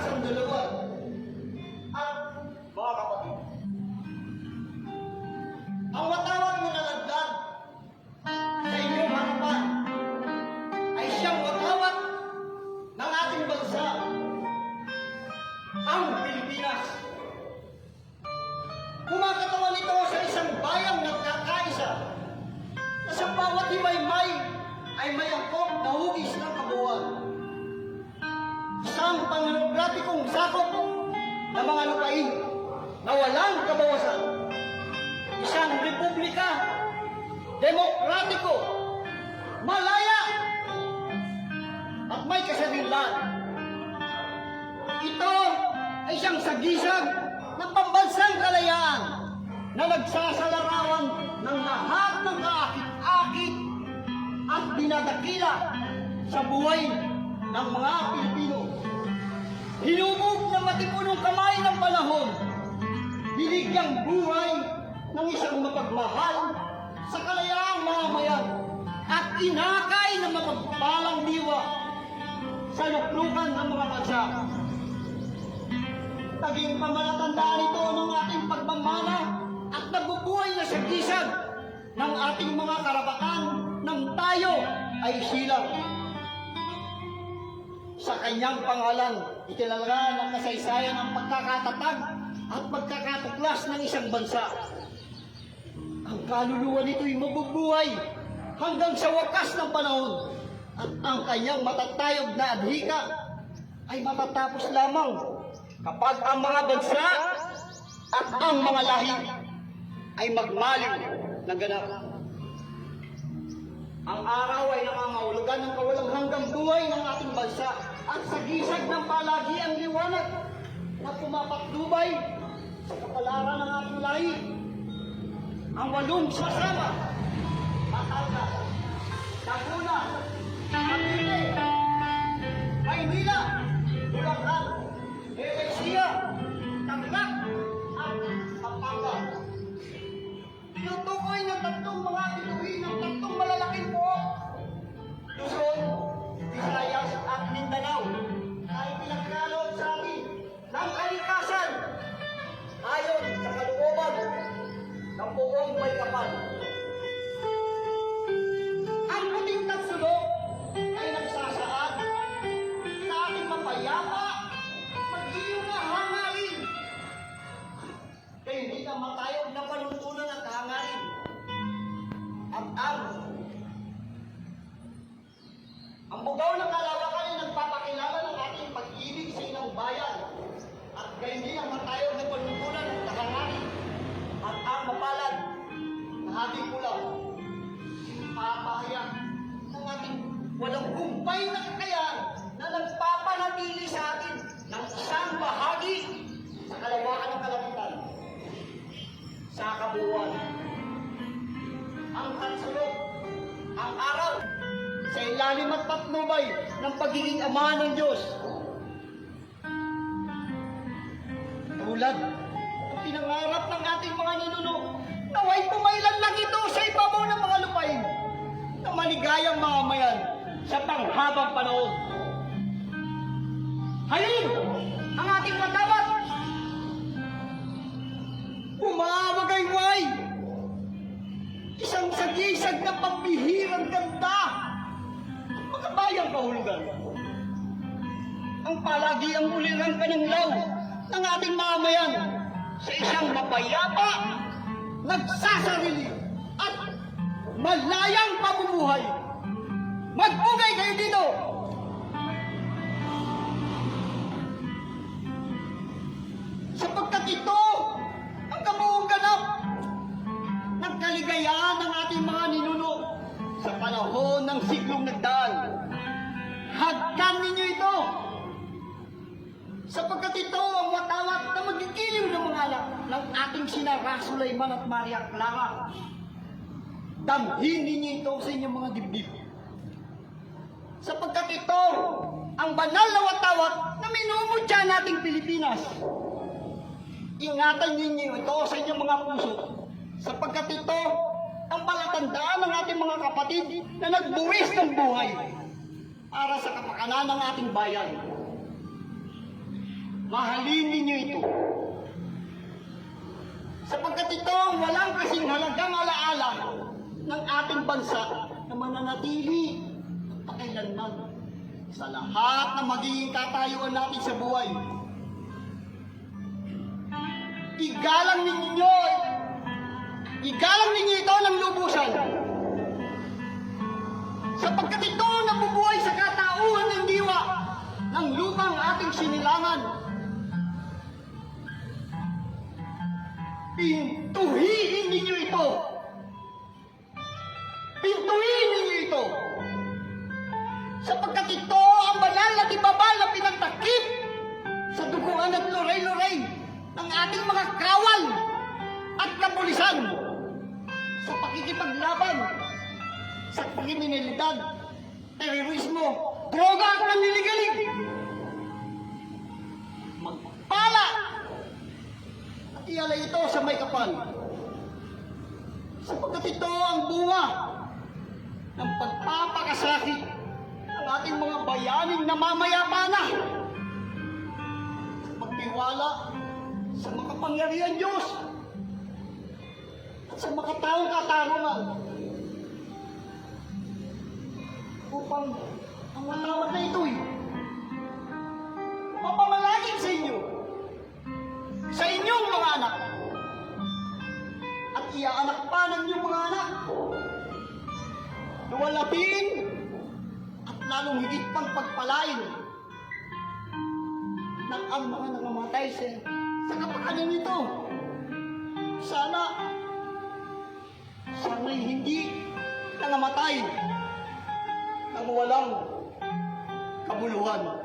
sandalawan. At mga kapatid, ang watawat na nalagdag sa inyong harapan ay siyang watawat ng ating bansa, ang Pilipinas. Kumakatawan ito sa isang bayang nagkakaisa na sa bawat himaymay ay may angkop na hugis ng kabuuan. Isang panlográficong sakop ng mga lupain na walang kabawasan. Isang republika demokratiko, malaya at may kasarinlan. Ito ay siyang sagisag ng pambansang kalayaan na nagsasalarawan ng lahat ng kaakit-akit at dinadakila sa buhay ng mga Pilipino. Hinubog ng matipunong kamay ng panahon, binigyang buhay ng isang mapagmahal sa kalayaang mamamayan at inakay ng mapagpalang diwa sa luklukan ng mga bansa. Naging pamalatandaan ito ng ating pagmamana at nabubuhay na sagisag ng ating mga karapatan nang tayo ay silang. Sa kanyang pangalan, itinalaga ng kasaysayan ang pagkakatatag at pagkakatuklas ng isang bansa. Ang kaluluwa nito'y mabubuhay hanggang sa wakas ng panahon at ang kanyang matatayog na adhika ay matatapos lamang kapag ang mga bansa at ang mga lahi ay magmaliw ng ganap. Ang araw ay nangangahulugan ng kawalang hanggang buhay ng ating bansa at sa gisag ng palagi ang liwanag na pumapatnubay sa kapalaran ng ating lahi. Ang walong sasama, Batangas, Laguna, Cavite, Maynila, Bulacan, Nueva Ecija, Tarlac, at Pampanga. Tinutukoy ng tatlong mga bituin ng tatlong malalaking buo, Luzon, Visayas at Mindanao, ay pinagkaloob sa atin ng kalikasan ayon sa kalooban ng buong may kapal. Ang puting tatsulok ay nagsasaad sa ating mapayapa, mag-iyong na hangarin. Kaya hindi na matayog na panuntunan at hangarin. At ang bugaw ng kalawakan ay nagpapakilala ng ating pag-ibig sa inang bayan. At kaya hindi na matayog na panuntunan at hangarin. At ang mapalad na ating kulang, papahayag ng ating walang kumpay na kakayahan na nagpapanatili sa atin ng isang bahagi sa kalawakan ng kalangitan. Sa kabuuan, ang tatsulok, ang araw, sa ilalim at patnubay ng pagiging ama ng Diyos. Tulad ng pinangarap ng ating mga ninuno, naway pumailan lang ito sa ibabaw ng mga lupain na maligayang mamamayan sa panghabang panahon. Halin ang ating matawat, pumamagayway, isang sagisag na pambihirang ganda, mga bayang kahulugan. Ang palagi ang ulirang pananglaw ng ating mamamayan sa isang mapayapa, nagsasarili at malayang pamumuhay. Magbugay kayo dito! Sapagkat ito ang kabuong ganap ng kaligayahan ng ating mga ninuno sa panahon ng siklong nagdaan. Hagkan ninyo ito! Sapagkat ito ang watawat na magigiliw ng mga anak ng ating Sinara Sulaiman at Maria Clara. Damhin ninyo ito sa inyong mga dibdib. Sapagkat ito ang banal na watawat na minumudya nating Pilipinas. Ingatan ninyo ito sa inyong mga puso. Sapagkat ito ang palatandaan ng ating mga kapatid na nagbuwis ng buhay para sa kapakanan ng ating bayan. mahalin ninyo ito. Sapagkat ito ang walang kasing halagang alaala ng ating bansa na mananatili pakailanman sa lahat ng magiging katayuan natin sa buhay. Igalang ninyo ito ng lubusan. Sapagkat ito nabubuhay sa katauhan ng diwa ng lupang ating sinilangan. Pintuhin ninyo ito. Pintuhin ninyo ito. Sapagkat ito ang banal na tibabal na pinagtakip sa duguan at luray-luray ng ating mga kawal at kapulisan sa pakikipaglaban sa kriminalidad, terorismo, droga at nanliligalig. Magpala at ialay ito sa may kapal. Sapagkat ito ang bunga ng pagpapakasakit ng ating mga bayaning namamayapa na sa pagtiwala sa makapangyarihan Diyos at sa makataong katarungan upang ang matawad na ito'y mapamalagin sa inyo, sa inyong mga anak, at iaanak pa ng inyong mga anak, luwalhatiin at lalong higit pang pagpalain ng ang mga nangamatay sa kapakanan nito. Sana'y hindi nangamatay ng walang kabuluhan.